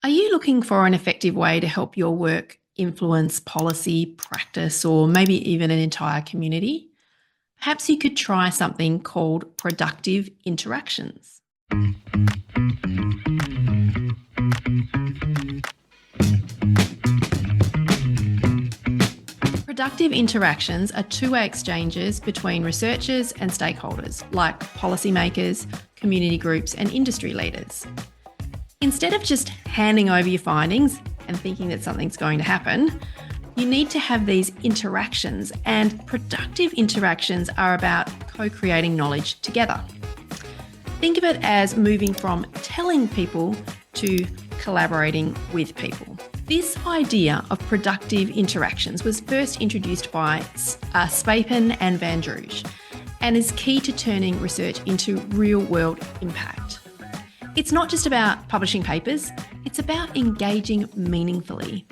Are you looking for an effective way to help your work influence policy, practice, or maybe even an entire community? Perhaps you could try something called productive interactions. Productive interactions are two-way exchanges between researchers and stakeholders, like policymakers, community groups, and industry leaders. Instead of just handing over your findings and thinking that something's going to happen, you need to have these interactions, and productive interactions are about co-creating knowledge together. Think of it as moving from telling people to collaborating with people. This idea of productive interactions was first introduced by Spapen and Van Drooge and is key to turning research into real-world impact. It's not just about publishing papers, it's about engaging meaningfully.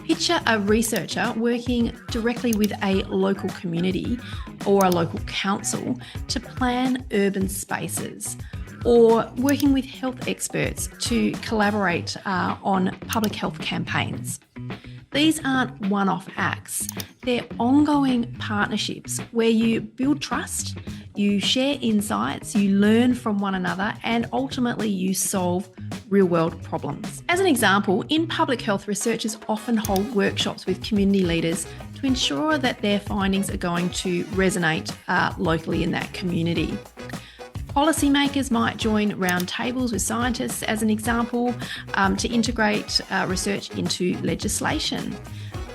Picture a researcher working directly with a local community or a local council to plan urban spaces, or working with health experts to collaborate on public health campaigns. These aren't one-off acts, they're ongoing partnerships where you build trust, you share insights, you learn from one another, and ultimately you solve real-world problems. As an example, in public health, researchers often hold workshops with community leaders to ensure that their findings are going to resonate locally in that community. Policymakers might join roundtables with scientists, as an example, to integrate research into legislation.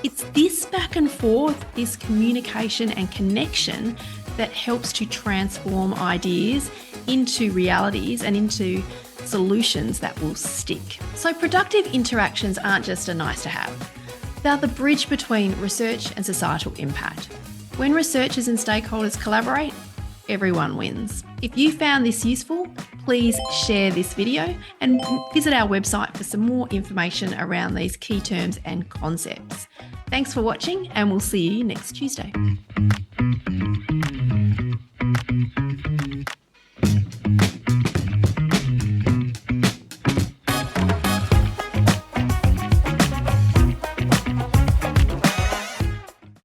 It's this back and forth, this communication and connection that helps to transform ideas into realities and into solutions that will stick. So productive interactions aren't just a nice to have. They're the bridge between research and societal impact. When researchers and stakeholders collaborate, everyone wins. If you found this useful, please share this video and visit our website for some more information around these key terms and concepts. Thanks for watching, and we'll see you next Tuesday.